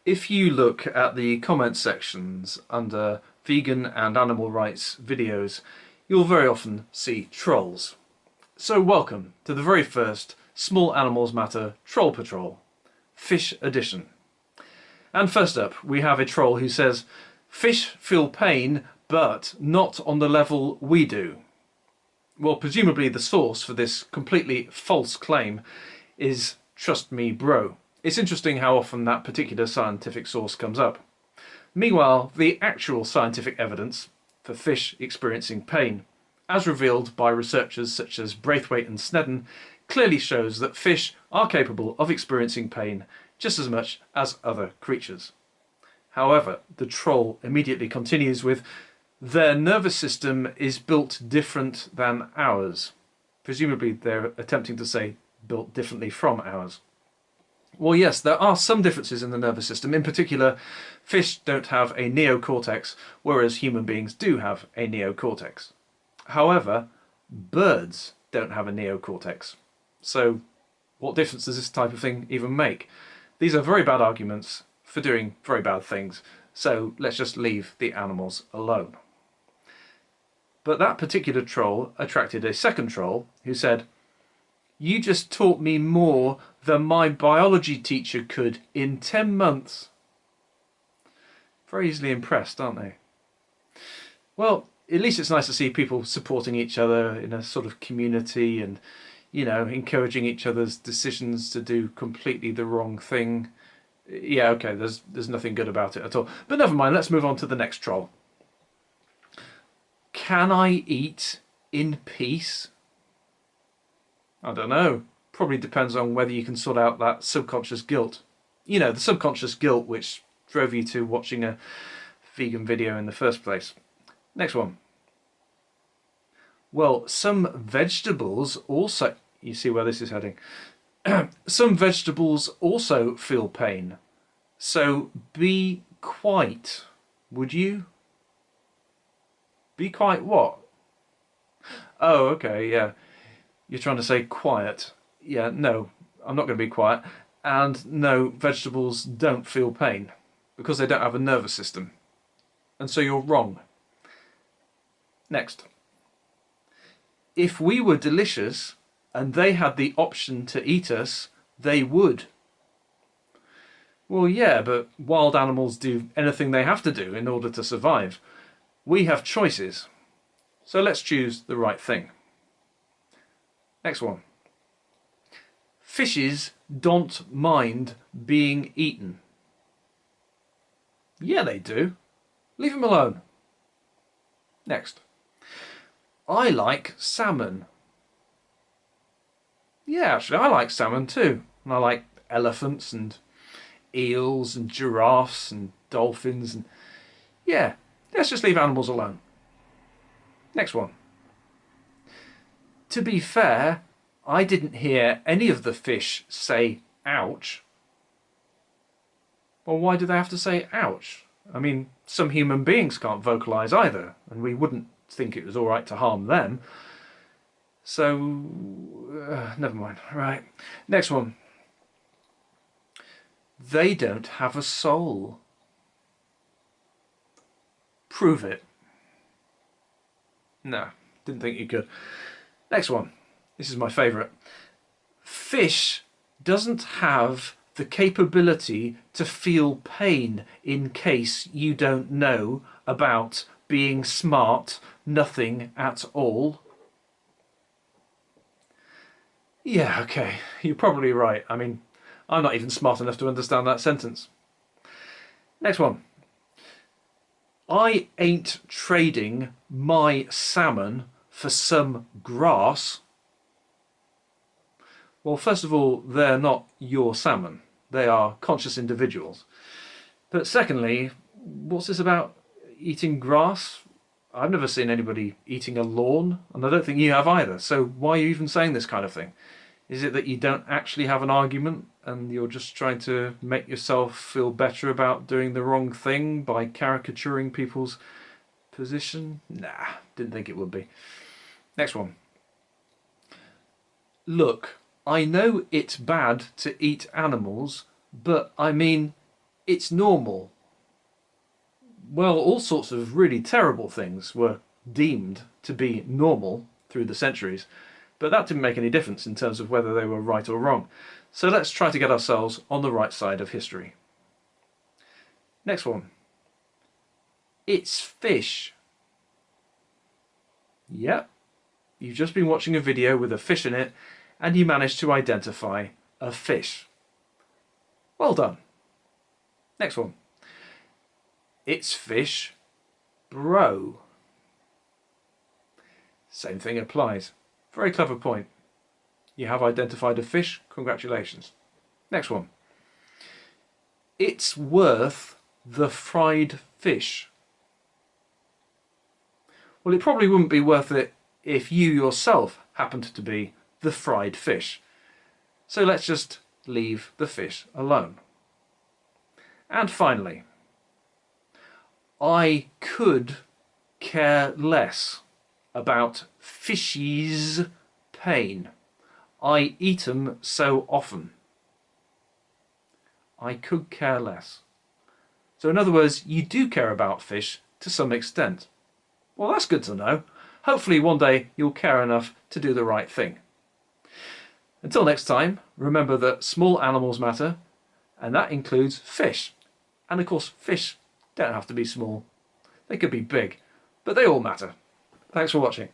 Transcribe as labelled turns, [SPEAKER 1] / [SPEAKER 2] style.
[SPEAKER 1] If you look at the comment sections under vegan and animal rights videos, you'll very often see trolls. So welcome to the very first Small Animals Matter Troll Patrol, Fish Edition. And first up, we have a troll who says, "Fish feel pain, but not on the level we do." Well, presumably the source for this completely false claim is Trust Me Bro. It's interesting how often that particular scientific source comes up. Meanwhile, the actual scientific evidence for fish experiencing pain, as revealed by researchers such as Braithwaite and Snedden, clearly shows that fish are capable of experiencing pain just as much as other creatures. However, the troll immediately continues with, "Their nervous system is built different than ours." Presumably they're attempting to say built differently from ours. Well, yes, there are some differences in the nervous system. In particular, fish don't have a neocortex, whereas human beings do have a neocortex. However, birds don't have a neocortex. So what difference does this type of thing even make? These are very bad arguments for doing very bad things, so let's just leave the animals alone. But that particular troll attracted a second troll who said, "You just taught me more than my biology teacher could in 10 months. Very easily impressed, aren't they? Well, at least it's nice to see people supporting each other in a sort of community and, encouraging each other's decisions to do completely the wrong thing. Yeah, okay, there's nothing good about it at all. But never mind, let's move on to the next troll. "Can I eat in peace?" I don't know. Probably depends on whether you can sort out that subconscious guilt. The subconscious guilt which drove you to watching a vegan video in the first place. Next one. "Well, some vegetables also..." You see where this is heading. "Some vegetables also feel pain. So be quiet, would you?" Be quiet what? Oh, okay, yeah. You're trying to say quiet. Yeah, no, I'm not going to be quiet. And no, vegetables don't feel pain because they don't have a nervous system. And so you're wrong. Next. "If we were delicious and they had the option to eat us, they would." Well, yeah, but wild animals do anything they have to do in order to survive. We have choices. So let's choose the right thing. Next one. "Fishes don't mind being eaten." Yeah, they do. Leave them alone. Next. "I like salmon." Yeah, actually, I like salmon too. And I like elephants and eels and giraffes and dolphins and... Yeah, let's just leave animals alone. Next one. "To be fair, I didn't hear any of the fish say ouch." Well, why do they have to say ouch? I mean, some human beings can't vocalise either, and we wouldn't think it was all right to harm them. So, never mind. Right. Next one. "They don't have a soul." Prove it. No, didn't think you could. Next one. This is my favourite. "Fish doesn't have the capability to feel pain in case you don't know about being smart, nothing at all." Yeah, okay, you're probably right. I mean, I'm not even smart enough to understand that sentence. Next one. "I ain't trading my salmon for some grass." Well, first of all, they're not your salmon. They are conscious individuals. But secondly, what's this about eating grass? I've never seen anybody eating a lawn, and I don't think you have either. So why are you even saying this kind of thing? Is it that you don't actually have an argument and you're just trying to make yourself feel better about doing the wrong thing by caricaturing people's position? Nah, didn't think it would be. Next one. "Look, I know it's bad to eat animals, but I mean, it's normal. Well, all sorts of really terrible things were deemed to be normal through the centuries, but that didn't make any difference in terms of whether they were right or wrong. So let's try to get ourselves on the right side of history. Next one. It's fish. Yep, you've just been watching a video with a fish in it and you managed to identify a fish. Well done. Next one. It's fish, bro. Same thing applies. Very clever point. You have identified a fish, congratulations. Next one. It's worth the fried fish. Well, it probably wouldn't be worth it if you yourself happened to be the fried fish. So let's just leave the fish alone. And finally, I could care less about fishy's pain. I eat 'em so often. I could care less. So in other words, you do care about fish to some extent. Well, that's good to know. Hopefully one day you'll care enough to do the right thing. Until next time, remember that small animals matter, and that includes fish. And of course, fish don't have to be small. They could be big, but they all matter. Thanks for watching.